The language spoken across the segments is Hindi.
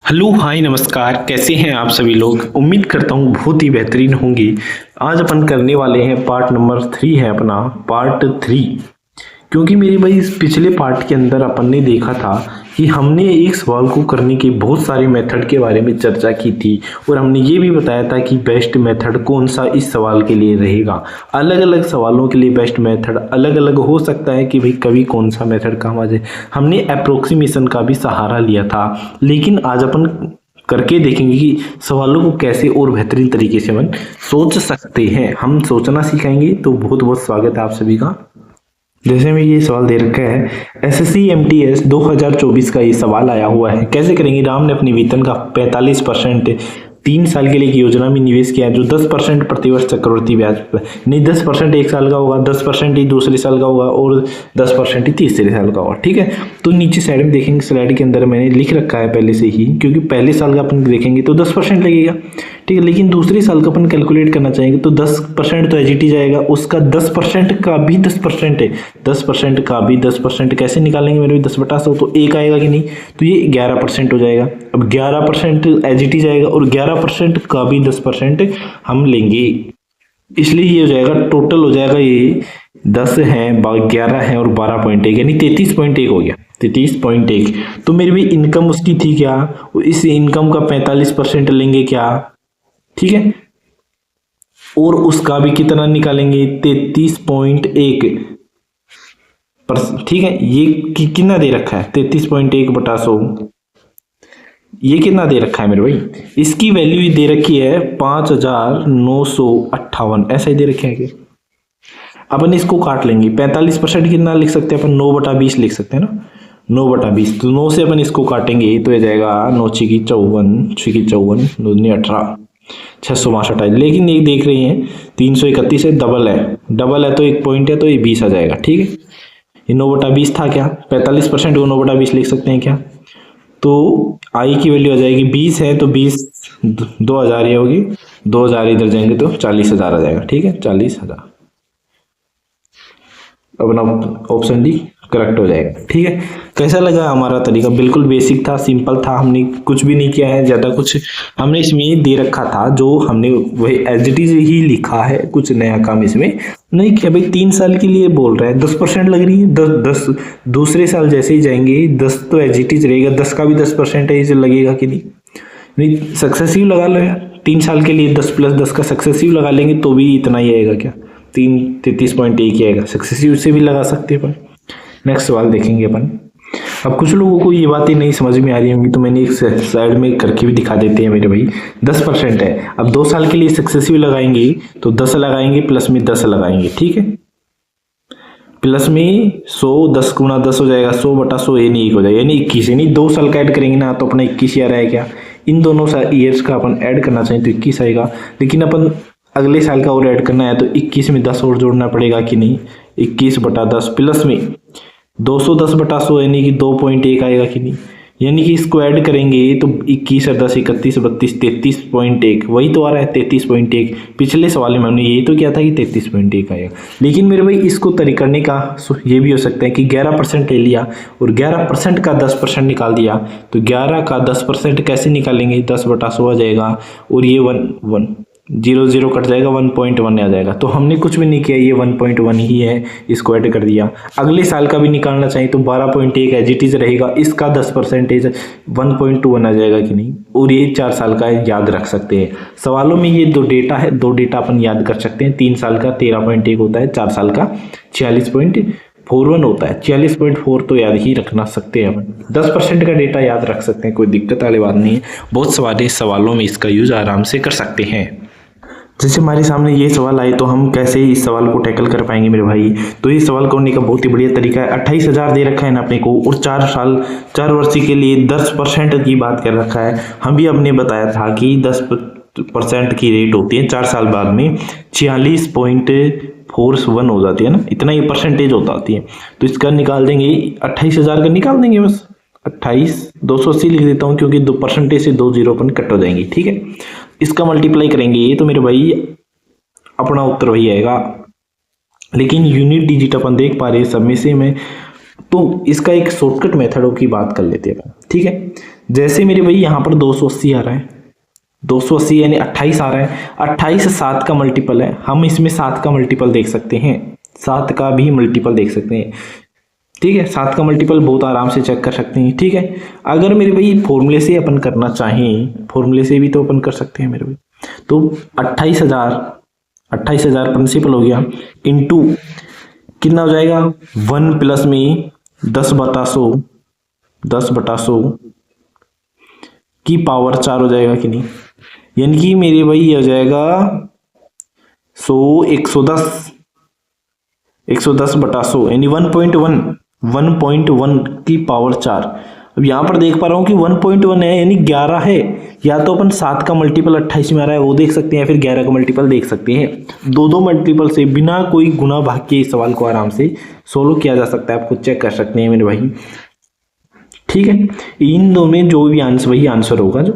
हेलो हाय नमस्कार। कैसे हैं आप सभी लोग। उम्मीद करता हूँ बहुत ही बेहतरीन होंगी। आज अपन करने वाले हैं पार्ट नंबर 3 है अपना पार्ट 3। क्योंकि मेरी भाई इस पिछले पार्ट के अंदर अपन ने देखा था कि हमने एक सवाल को करने के बहुत सारे मेथड के बारे में चर्चा की थी और हमने ये भी बताया था कि बेस्ट मेथड कौन सा इस सवाल के लिए रहेगा। अलग अलग सवालों के लिए बेस्ट मेथड अलग अलग हो सकता है कि भाई कभी कौन सा मेथड काम आ जाए। हमने अप्रोक्सीमेशन का भी सहारा लिया था, लेकिन आज अपन करके देखेंगे कि सवालों को कैसे और बेहतरीन तरीके से अपन सोच सकते हैं। हम सोचना सिखाएंगे। तो बहुत बहुत स्वागत है आप सभी का। जैसे में ये सवाल दे रखा है, एसएससी एमटीएस 2024 का ये सवाल आया हुआ है। कैसे करेंगे। राम ने अपने वेतन का 45% 3 साल के लिए एक योजना में निवेश किया है जो 10% प्रतिवर्ष चक्रवृद्धि ब्याज पर, नहीं 10% एक साल का होगा, 10% ही दूसरे साल का होगा और 10% ही तीसरे साल का होगा। ठीक है। तो नीचे साइड में देखेंगे, स्लाइड के अंदर मैंने लिख रखा है पहले से ही, क्योंकि पहले साल का अपन देखेंगे तो 10% लगेगा। ठीक है। लेकिन दूसरे साल का अपन कैलकुलेट करना चाहेंगे तो 10% तो एजीटी जाएगा, उसका 10% का भी 10% है, 10% का भी 10% कैसे निकालेंगे मेरे भी 10/100 तो एक आएगा कि नहीं, तो ये 11% हो जाएगा। अब 11% एजीटी जाएगा और 11% का भी 10% हम लेंगे, इसलिए ये हो जाएगा टोटल हो जाएगा ये 10 है 11 है और 12.1 यानी 33.1 हो गया। 33.1 तो मेरी भी इनकम उसकी थी क्या, इस इनकम का 45% लेंगे क्या। ठीक है। और उसका भी कितना निकालेंगे 33.1। ठीक है। ये कितना दे रखा है 33.1/100, ये कितना दे रखा है मेरे भाई, इसकी वैल्यू दे रखी है 5958 ऐसा ही दे रखे हैं कि अपन इसको काट लेंगे। 45% कितना लिख सकते हैं अपन 9/20 लिख सकते हैं ना, 9/20 तो 9 से अपन इसको काटेंगे तो ये जाएगा 9 छीकी 54 छीकी 54 2 18 662। लेकिन ये देख रही हैं 331 है, डबल है तो एक पॉइंट है तो ये 20 आ जाएगा। ठीक है। ये 9/20 था क्या, 45% को 9/20 लिख सकते हैं क्या, तो आई की वैल्यू आ जाएगी 20 है तो 20 2000 ये होगी, 2000 इधर जाएंगे तो 40,000 आ जाएगा। ठीक है। 40,000 अपना ऑप्शन डी करेक्ट हो जाएगा। ठीक है। कैसा लगा हमारा तरीका, बिल्कुल बेसिक था, सिंपल था, हमने कुछ भी नहीं किया है ज़्यादा कुछ हमने इसमें दे रखा था जो हमने वही एज इट इज ही लिखा है, कुछ नया काम इसमें नहीं किया। भाई 3 साल के लिए बोल रहा है 10% लग रही है, 10 दूसरे साल जैसे ही जाएंगे 10 तो एज इट इज रहेगा, 10 का भी 10% लगेगा कि नहीं सक्सेसिव लगा लो यार। 3 साल के लिए 10 + 10 का सक्सेसिव लगा लेंगे तो भी इतना ही आएगा क्या, 33.1 ही आएगा। सक्सेसिव से भी लगा सकते हैं अपन। नेक्स्ट सवाल देखेंगे अपन। अब कुछ लोगों को ये बातें नहीं समझ में आ रही होंगी तो मैंने एक साइड में करके भी दिखा देते हैं मेरे भाई। 10% है, अब 2 साल के लिए सक्सेसिव लगाएंगे तो 10 लगाएंगे प्लस में 10 लगाएंगे। ठीक है। प्लस में 100 10 गुणा 10 हो जाएगा 100/100 यानी 1 हो जाएगा, यानी 21 यानी 2 साल का ऐड करेंगे ना तो अपना 21 ही आ रहा है क्या। इन दोनों ईयर्स का अपन ऐड करना चाहिए तो 21 आएगा, लेकिन अपन अगले साल का और ऐड करना है तो 21 में 10 और जोड़ना पड़ेगा कि नहीं, 21/10 प्लस में 210/100 यानी कि 2.1 आएगा कि नहीं, यानी कि इसको ऐड करेंगे तो 21 और 10 31 32 33.1 वही तो आ रहा है 33.1। पिछले सवाल में हमने यही तो किया था कि 33.1 आएगा। लेकिन मेरे भाई इसको तरी करने का ये भी हो सकता है कि 11% ले लिया और 11% का 10% निकाल दिया, तो 11 का 10% कैसे निकालेंगे 10/100 आ जाएगा और ये 0 कट जाएगा 1.1 आ जाएगा। तो हमने कुछ भी नहीं किया, ये 1.1 ही है, इसको ऐड कर दिया। अगले साल का भी निकालना चाहिए तो 12.1 एज इट इज रहेगा, इसका 10% 1.21 आ जाएगा कि नहीं, और ये 4 साल का याद रख सकते हैं। सवालों में ये 2 डेटा है, 2 डेटा अपन याद कर सकते हैं। 3 साल का 13.1 होता है, 4 साल का 46.41 होता है। 46.4 तो याद ही रखना सकते हैं अपन, 10% का डेटा याद रख सकते हैं, कोई दिक्कत वाली बात नहीं है। बहुत सारे सवालों में इसका यूज आराम से कर सकते हैं। जैसे हमारे सामने ये सवाल आए तो हम कैसे इस सवाल को टैकल कर पाएंगे मेरे भाई। तो ये सवाल करने का बहुत ही बढ़िया तरीका है। 28,000 दे रखा है ना अपने को और 4 वर्ष के लिए 10% की बात कर रखा है। हम भी हमने बताया था कि 10% की रेट होती है 4 साल बाद में 46.41 हो जाती है ना, इतना ये परसेंटेज होती है। तो इसका निकाल देंगे 28,000 का निकाल देंगे बस 28 280 लिख देता हूँ क्योंकि 2% से 2 जीरो अपन कट हो जाएंगे। ठीक है। इसका मल्टीप्लाई करेंगे तो मेरे भाई अपना उत्तर वही आएगा, लेकिन यूनिट डिजिट अपन देख पा रहे हैं सब में से में, तो इसका एक शॉर्टकट मेथडों की बात कर लेते हैं। ठीक है। जैसे मेरे भाई यहाँ पर 280 आ रहा है, 280 यानी 28 आ रहा है, 28 7 का मल्टीपल है, हम इसमें 7 का मल्टीपल देख सकते हैं, 7 का भी मल्टीपल देख सकते हैं। ठीक है, 7 का मल्टीपल बहुत आराम से चेक कर सकते हैं। ठीक है, अगर मेरे भाई फॉर्मूले से अपन करना चाहें, फॉर्मूले से भी तो अपन कर सकते हैं मेरे भाई, तो 28,000 प्रिंसिपल हो गया, इंटू कितना हो जाएगा 1 प्लस में 10/100 की पावर 4 हो जाएगा कि नहीं, यानी कि मेरे भाई ये हो जाएगा 110/100 यानी 1.1 की पावर 4। अब यहां पर देख पा रहा हूं कि 1.1 है यानी 11 है, या तो अपन 7 का मल्टीपल 28 में आ रहा है वो देख सकते हैं, या फिर 11 का मल्टीपल देख सकते हैं। दो मल्टीपल से बिना कोई गुना भाग के इस सवाल को आराम से सोल्व किया जा सकता है, आप खुद चेक कर सकते हैं मेरे भाई। ठीक है, इन दोनों में जो भी आंसर वही आंसर होगा जो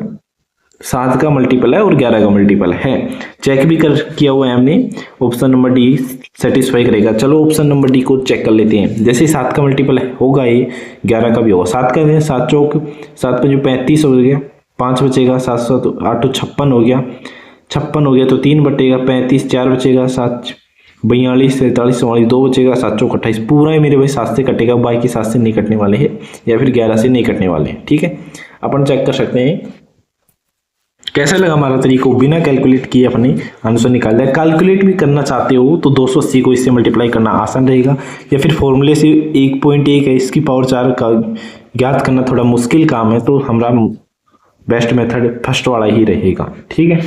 7 का मल्टीपल है और 11 का मल्टीपल है, चेक भी कर किया हुआ है हमने। ऑप्शन नंबर डी सेटिस्फाई करेगा। चलो ऑप्शन नंबर डी को चेक कर लेते हैं। जैसे 7 का मल्टीपल होगा ये 11 का भी होगा। 7 का है 7 चौक 7 5 35 हो गया, 5 बचेगा, 7 7 8 56 हो गया, 56 हो गया तो 3 बटेगा 35, 4 बचेगा, 7 42 43 44 2 बचेगा, 7 चौक 28 पूरा है मेरे भाई 7 से कटेगा, बाकी 7 से नहीं कटने वाले हैं या फिर 11 से नहीं कटने वाले हैं। ठीक है, अपन चेक कर सकते हैं कैसा लगा हमारा तरीका, बिना कैलकुलेट किए अपने आंसर निकाल दिया। कैलकुलेट भी करना चाहते हो तो 280 को इससे मल्टीप्लाई करना आसान रहेगा, या फिर फॉर्मूले से 1.1 है इसकी पावर 4 का ज्ञात करना थोड़ा मुश्किल काम है, तो हमारा बेस्ट मेथड फर्स्ट वाला ही रहेगा। ठीक है,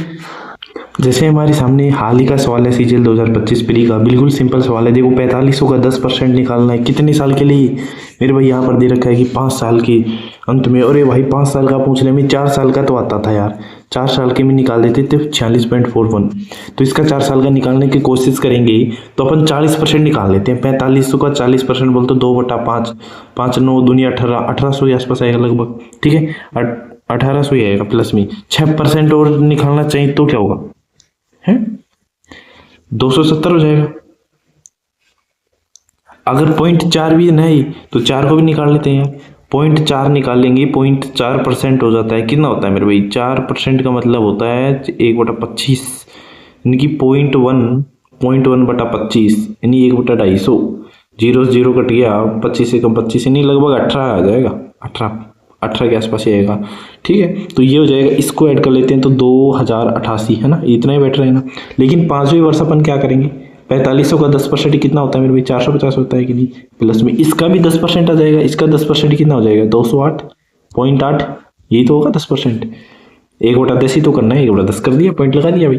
जैसे हमारे सामने हाल ही का सवाल है सीजीएल 2025 प्री का, बिल्कुल सिंपल सवाल है। देखो 4500 का 10% निकालना है, कितने साल के लिए मेरे भाई यहाँ पर दे रखा है कि 5 साल के अंत में। अरे भाई 5 साल का पूछने में 4 साल का तो आता था यार, 4 साल के में निकाल देते थे 46.41, तो इसका 4 साल का निकालने की कोशिश करेंगे तो अपन 40% निकाल लेते हैं। 4500 का 40% बोलते 2/5, 5 9 दूनी 1800 के आसपास आएगा लगभग। ठीक है, 1800 ही आएगा प्लस में 6% और निकालना चाहिए तो क्या होगा है 270 हो जाएगा। अगर 0.4 भी नहीं तो 4 को भी निकाल लेते हैं, 0.4 निकालेंगे 0.4% हो जाता है, कितना होता है मेरे भाई 4% का मतलब होता है 1/25 यानी कि 0.1/25 यानी 1/250, 0 कट गया 25 से कम 25 नहीं लगभग 18 आ जाएगा, 18 के आसपास ही आएगा। ठीक है, तो ये हो जाएगा, इसको ऐड कर लेते हैं तो 2088 है ना, इतना ही बेटर है ना। लेकिन 5वें वर्ष अपन क्या करेंगे, 4500 का 10% कितना होता है मेरे भाई 450 होता है कि नहीं, प्लस में इसका भी 10% आ जाएगा, इसका 10% कितना हो जाएगा 208.8, यही तो होगा 10%। 1/10 ही तो करना है, 1/10 कर दिया, पॉइंट लगा दिया भाई।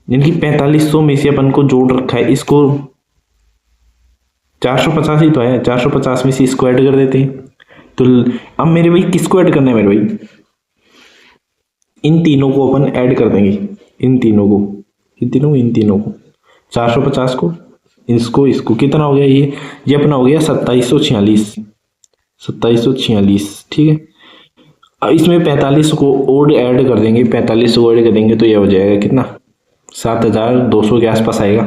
यानी कि 4500 में से अपन को जोड़ रखा है, इसको 450 ही तो है, 450 में से इसको ऐड कर देते हैं। तो अब मेरे भाई किसको ऐड करना है मेरे भाई, इन तीनों को अपन ऐड कर देंगे, इन तीनों को 450 को इसको कितना हो गया, ये अपना हो गया 2746। ठीक है, अब इसमें 45 को और ऐड कर देंगे, 45 को ऐड कर देंगे तो ये हो जाएगा कितना 7200 के आसपास आएगा,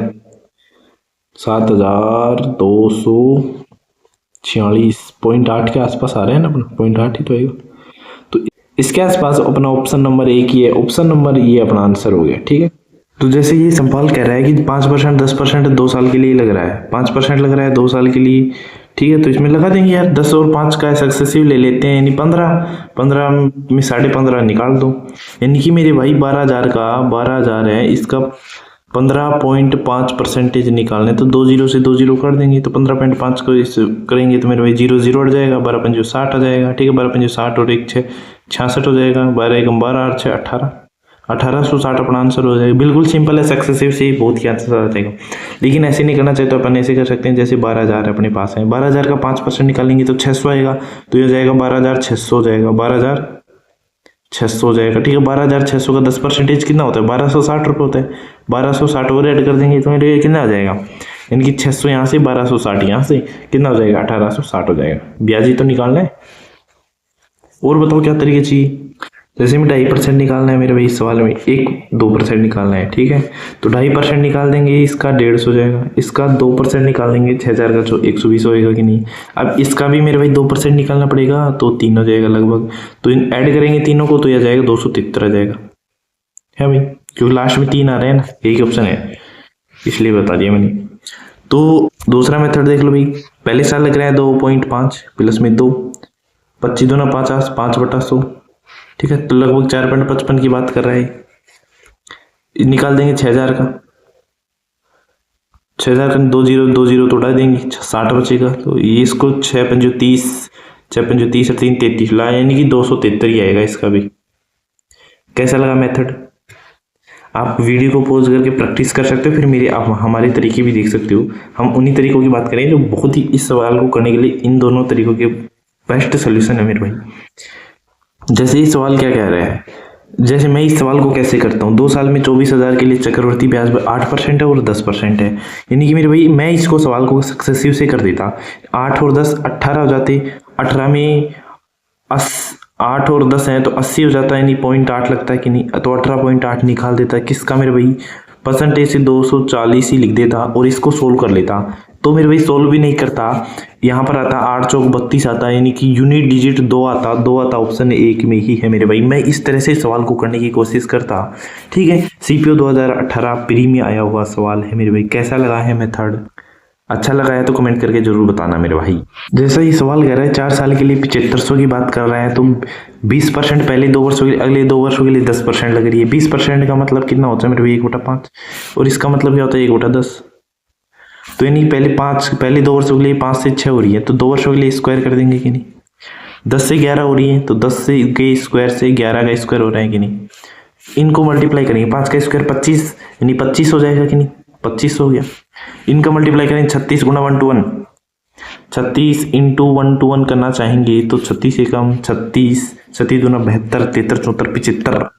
7246.8 के आसपास आ रहे हैं ना अपना, 0.8 ही तो आएगा। तो इसके आसपास अपना ऑप्शन नंबर एक ही है, ऑप्शन नंबर ये अपना आंसर हो गया। ठीक है, तो जैसे ये सवाल कह रहा है कि 5% 10% 2 साल के लिए लग रहा है, 5% लग रहा है 2 साल के लिए। ठीक है, तो इसमें लगा देंगे यार 10 और 5 का सक्सेसिव ले लेते हैं, यानी 15 में 15.5 निकाल दो, यानी कि मेरे भाई 12,000 का 12,000 है, इसका 15.5% निकालने तो 2 0 से 2 0 कर देंगे, तो 15.5 को इस करेंगे तो मेरे भाई 0 0 हट जाएगा, 12 5 60 आ जाएगा। ठीक है, 12 5 60 और 1 6 66 हो जाएगा, 12 1 12 8 6 18, 1860 अपना आंसर हो जाएगा। बिल्कुल सिंपल है, सक्सेसिव से बहुत ही आंसर आ जाएगा। लेकिन ऐसे नहीं करना चाहिए तो अपन ऐसे कर सकते हैं, जैसे 12,000 अपने पास है, 12,000 का 5% निकालेंगे तो 600 आएगा, तो ये हो जाएगा 12,600 हो जाएगा, 12,600 हो जाएगा। ठीक है, 12,600 का 10% कितना होता है 1260 रुपये होता है, 1260 और ऐड कर देंगे तो मेरे कितना आ जाएगा, यानी कि 600 यहाँ से 1260 यहाँ से कितना हो जाएगा 1860 हो जाएगा। ब्याज ही तो निकालना है। और बताओ क्या तरीके चाहिए। जैसे में 2.5% निकालना है मेरे भाई इस सवाल में, 1-2% निकालना है, ठीक है। तो 2.5% निकाल देंगे, इसका 150 हो जाएगा, इसका 2% निकाल देंगे 6000 का 120 होएगा कि नहीं। अब इसका भी मेरे भाई 2% निकालना पड़ेगा, तो 3 हो जाएगा लगभग। तो इन ऐड करेंगे तीनों को तो यह जाएगा 273 आ जाएगा, है भाई, क्योंकि लास्ट में 3 आ रहे हैं ना, यही ऑप्शन है, इसलिए बता दिया मैंने। तो दूसरा मेथड देख लो भाई, पहले साल लग रहा है 2.5 प्लस में 2, 25 दूना 50, 5/100, ठीक है। तो लगभग 4.55 की बात कर रहा है। निकाल देंगे 6000 का, 6000 का 2 0 तो उड़ा देंगे, 60 बचेगा। तो ये इसको 6×5 30, 6×5 30 और 3 33 ला, यानी कि 273 ही आएगा इसका भी। कैसा लगा मेथड? आप वीडियो को पॉज करके प्रैक्टिस कर सकते हो, फिर मेरे आप हमारे तरीके भी देख सकते हो। हम उन्हीं तरीकों की बात करें जो बहुत ही इस सवाल को करने के लिए इन दोनों तरीकों के बेस्ट सोल्यूशन है मेरे भाई। जैसे ये सवाल क्या कह रहा है, जैसे मैं इस सवाल को कैसे करता हूँ, 2 साल में 24,000 के लिए चक्रवर्ती ब्याज 8% है और 10% है, यानी कि मेरे भाई मैं इसको सवाल को सक्सेसिव से कर देता। 8 और 10 18 हो जाते, 18 में 8 और 10 है तो 80 हो जाता है, यानी 0.8 लगता है कि नहीं, तो 18.8 निकाल देता है किसका मेरे भाई, परसेंटेज से 240 ही लिख देता और इसको सोल्व कर लेता। तो मेरे भाई सोल्व भी नहीं करता, यहाँ पर आता 8 चौक 32 आता, यानी कि यूनिट डिजिट 2 आता, ऑप्शन 1 में ही है मेरे भाई। मैं इस तरह से सवाल को करने की कोशिश करता, ठीक है। CPO 2018 प्री में आया हुआ सवाल है मेरे भाई। कैसा लगा है मेथड? अच्छा लगा है तो कमेंट करके जरूर बताना मेरे भाई। जैसा ये सवाल कह रहा है 4 साल के लिए 7500 की बात कर रहे हैं, तो 20% पहले 2 वर्षों के लिए, अगले 2 वर्षों के लिए 10% लग रही है। 20% का मतलब कितना होता है मेरे भाई, 1/5, और इसका मतलब क्या होता है 1/10। तो यानी पहले 2 वर्षों के लिए 5 से 6 हो रही है, तो 2 वर्षों के लिए स्क्वायर कर देंगे कि नहीं। 10 से 11 हो रही है, तो 10 से के स्क्वायर से 11 का स्क्वायर हो रहा है कि नहीं। इनको मल्टीप्लाई करेंगे, 5 का स्क्वायर 25, यानी 25 हो जाएगा कि नहीं, 25 हो गया। इनका मल्टीप्लाई करेंगे 36 गुना 1 to 1, 36 इंटू 1 to 1 करना चाहेंगे तो 36 से कम 36, 36 दूना 72, 73 74 75,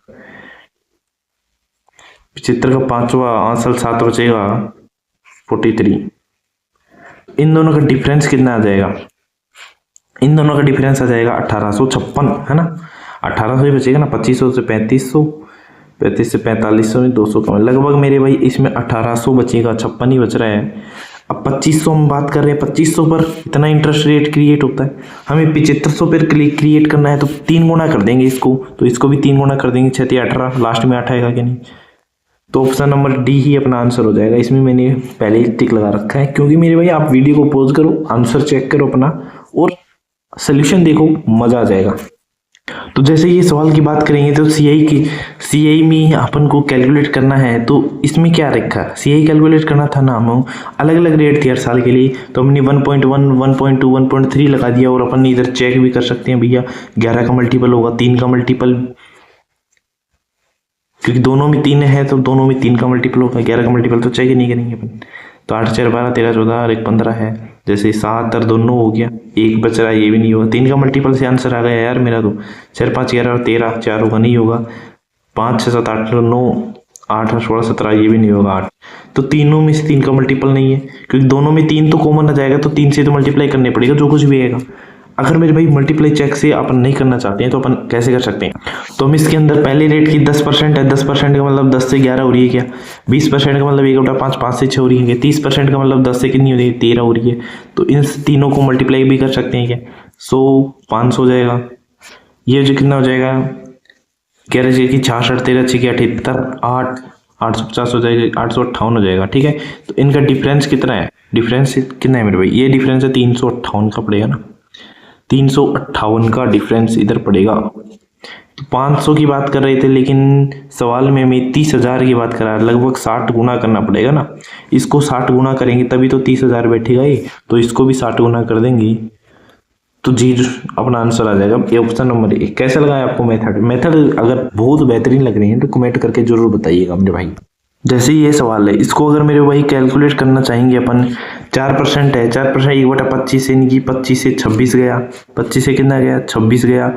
75 का 5वां आंसर 7 बचेगा 43। इन दोनों का डिफरेंस कितना आ जाएगा, इन दोनों का डिफरेंस आ जाएगा 1856, है ना। 1800 ही बचेगा ना, 2500 से 3500, 35 से 4500 में 200 कम, लगभग मेरे भाई इसमें 1800 बचेगा, 56 ही बच रहा है। अब 2500 हम बात कर रहे हैं, 2500 पर इतना इंटरेस्ट रेट क्रिएट होता है, हमें 7500 पर क्रिएट करना है, तो 3 गुना कर देंगे इसको, तो इसको भी 3 गुना कर देंगे, 6 × 18, लास्ट में 8 आएगा कि नहीं। तो ऑप्शन नंबर डी ही अपना आंसर हो जाएगा। इसमें मैंने पहले ही टिक लगा रखा है, क्योंकि मेरे भाई आप वीडियो को पॉज करो, आंसर चेक करो अपना और सोल्यूशन देखो, मजा आ जाएगा। तो जैसे ये सवाल की बात करेंगे तो सीआई में अपन को कैलकुलेट करना है, तो इसमें क्या रखा है, सीआई कैलकुलेट करना था ना, हम अलग अलग रेट थी हर साल के लिए, तो हमने 1.1 1.2 1.3 लगा दिया, और अपन इधर चेक भी कर सकते हैं भैया 11 का मल्टीपल होगा, 3 का मल्टीपल, क्योंकि दोनों में 3 है तो दोनों में 3 का मल्टीपल होगा, 11 का मल्टीपल तो चेक ही नहीं करेंगे अपन। तो 8 4 12 13 14 और 1 15 है, जैसे 7 और 2 9 हो गया, 1 बच रहा है, ये भी नहीं होगा। 3 का मल्टीपल से आंसर आ गया यार मेरा, तो 4 5 11 और 13, 4 होगा, नहीं होगा। 5 6 7 8 9 8 और 16 17, ये भी नहीं होगा 8। तो तीनों में से 3 का मल्टीपल नहीं है, क्योंकि दोनों में 3 तो कॉमन आ जाएगा, तो 3 से तो मल्टीप्लाई करने पड़ेगा जो कुछ भी आएगा। अगर मेरे भाई मल्टीप्लाई चेक से अपन नहीं करना चाहते हैं तो अपन कैसे कर सकते हैं, तो हम इसके अंदर पहले रेट की 10% है, 10% का मतलब 10 से 11 हो रही है क्या, 20% का मतलब 1/5, 5 से 6 हो रही है, 30% का मतलब 10 से कितनी हो रही है, 13 हो रही है। तो इन तीनों को मल्टीप्लाई भी कर सकते हैं क्या, 100 500 हो जाएगा, ये जो कितना हो जाएगा 11 से की 66, 13 से 78, 8 850 हो जाएगा, 858 हो जाएगा, ठीक है। तो इनका डिफरेंस कितना है, डिफरेंस कितना है मेरे भाई, ये डिफरेंस है 358 का पड़ेगा ना, 358 का डिफरेंस इधर पड़ेगा। तो 500 की बात कर रहे थे, लेकिन सवाल में हमें 30,000 की बात करा, लगभग 60 गुना करना पड़ेगा ना, इसको 60 गुना करेंगे तभी तो 30,000 बैठेगा ये, तो इसको भी 60 गुना कर देंगे, तो जी अपना आंसर आ जाएगा। ये ऑप्शन नंबर 1। कैसा लगा आपको मेथड अगर बहुत बेहतरीन लग रही है तो कमेंट करके जरूर बताइएगा मेरे भाई। जैसे ये सवाल है, इसको अगर मेरे भाई कैलकुलेट करना चाहेंगे अपन, 4% है, 4% 1/25 यानी कि 25 से 26 गया, 25 से कितना गया 26 गया।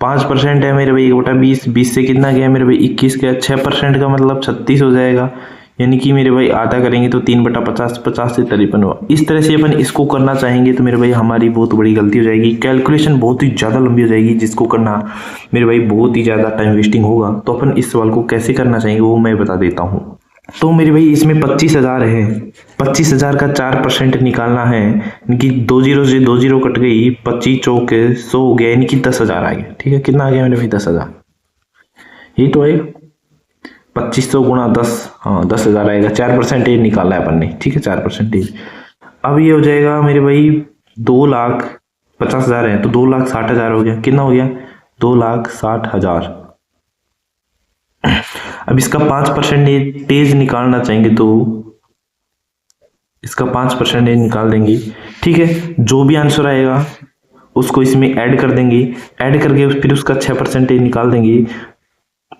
5% है मेरे भाई 1/20, 20 से कितना गया मेरे भाई 21 गया। 6% का मतलब 36 हो जाएगा, यानी कि मेरे भाई आधा करेंगे तो 3/50, 50 से 53 हुआ। इस तरह से अपन इसको करना चाहेंगे तो मेरे भाई हमारी बहुत बड़ी गलती हो जाएगी, कैलकुलेशन बहुत ही ज़्यादा लंबी हो जाएगी, जिसको करना मेरे भाई बहुत ही ज़्यादा टाइम वेस्टिंग होगा। तो अपन इस सवाल को कैसे करना चाहेंगे वो मैं बता देता हूँ। तो मेरे भाई इसमें 25,000 है, 25,000 का 4% निकालना है, यानी कि 2 जीरो से 2 जीरो कट गई, 25 चौक 100 हो गया, यानी कि 10,000 आ गया। ठीक है, कितना आ गया मेरे भाई? 10,000। यही तो है 2500 गुणा 10, हाँ 10,000 आएगा। 4% निकाला है अपन ने, ठीक है 4%। अब ये हो जाएगा मेरे भाई 2,50,000 है तो 2,60,000 हो गया। कितना हो गया? 2,60,000। अब इसका 5% निकालना चाहेंगे तो इसका 5% निकाल देंगे। ठीक है, जो भी आंसर आएगा उसको इसमें ऐड कर देंगे, ऐड करके फिर उसका 6% निकाल देंगे।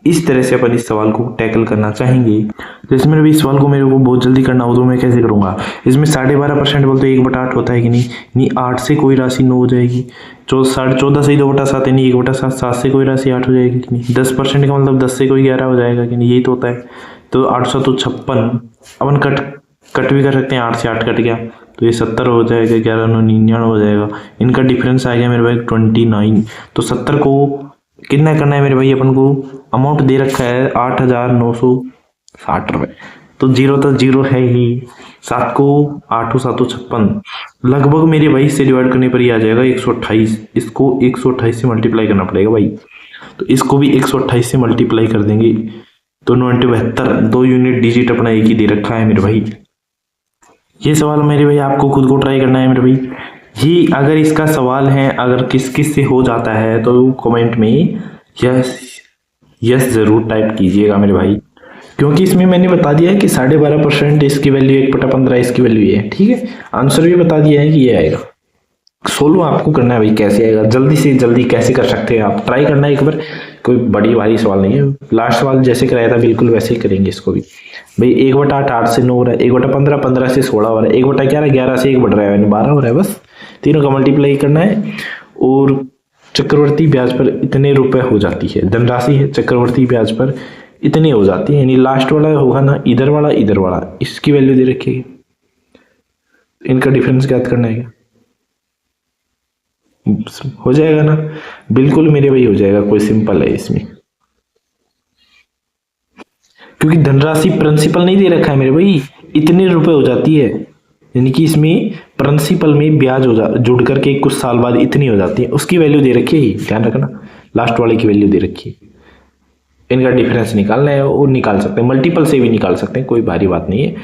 इस तरह से अपन इस सवाल को टैकल करना चाहेंगे। तो इसमें भी इस सवाल को मेरे को बहुत जल्दी करना हो तो मैं कैसे करूंगा? इसमें 12.5% बोलते 1/8 होता है कि नहीं? नहीं, 8 से कोई राशि 9 हो जाएगी। 14 से 2/7 है, नहीं 1/7, 7 से कोई राशि 8 हो जाएगी कि नहीं? 10% का मतलब 10 से कोई 11 हो जाएगा कि नहीं? यही तो होता है। तो 856 अपन कट भी कर सकते हैं, 8 से 8 कट गया तो ये 70 हो जाएगा, 11 9 99 हो जाएगा। इनका डिफरेंस आ गया मेरे भाई 29। तो 70 को कितना करना है मेरे भाई? अपन को अमाउंट दे रखा है 8,960 रुपये, तो जीरो तो जीरो है ही। 7 को 8 7 56 लगभग मेरे भाई से डिवाइड करने पर ही आ जाएगा 128। इसको 128 से मल्टीप्लाई करना पड़ेगा भाई, तो इसको भी 128 से मल्टीप्लाई कर देंगे तो 972। 2 यूनिट डिजिट अपना एक ही दे रखा है मेरे भाई। ये सवाल मेरे भाई आपको खुद को ट्राई करना है मेरे भाई। ये अगर इसका सवाल है, अगर किस किस से हो जाता है तो कमेंट में यस ज़रूर टाइप कीजिएगा मेरे भाई, क्योंकि इसमें मैंने बता दिया है कि 12.5% इसकी वैल्यू 1/15 इसकी वैल्यू ये है। ठीक है, आंसर भी बता दिया है कि ये आएगा। सोल्व आपको करना है भाई, कैसे आएगा जल्दी से जल्दी कैसे कर सकते हैं आप, ट्राई करना है एक बार। कोई बड़ी भारी सवाल नहीं है, लास्ट सवाल जैसे कराया था बिल्कुल वैसे ही करेंगे इसको भी भाई। 1/8 8 से 9 हो रहा है, 1/15 15 से 16 हो रहा है, 1/11 11 से 1 बढ़ रहा है, 12 हो रहा है। बस तीनों का मल्टीप्लाई करना है और चक्रवर्ती ब्याज पर इतने रुपए हो जाती है, धनराशि है चक्रवर्ती ब्याज पर इतनी हो जाती है, यानी लास्ट वाला होगा ना, इधर वाला इसकी वैल्यू दे रखी है, इनका डिफरेंस ज्ञात करना है। हो जाएगा ना? बिल्कुल मेरे भाई हो जाएगा, कोई सिंपल है इसमें, क्योंकि धनराशि प्रिंसिपल नहीं दे रखा है मेरे भाई, इतने रुपए हो जाती है, यानी कि इसमें प्रिंसिपल में ब्याज जुड़ करके कुछ साल बाद इतनी हो जाती है, उसकी वैल्यू दे रखी है, ध्यान रखना लास्ट वाले की वैल्यू दे रखी है। इनका डिफरेंस निकालना है, वो निकाल सकते हैं, मल्टीपल से भी निकाल सकते हैं, कोई भारी बात नहीं है,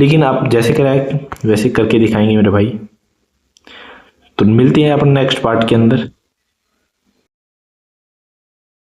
लेकिन आप जैसे कराए वैसे करके दिखाएंगे मेरे भाई। तो मिलते हैं अपन नेक्स्ट पार्ट के अंदर।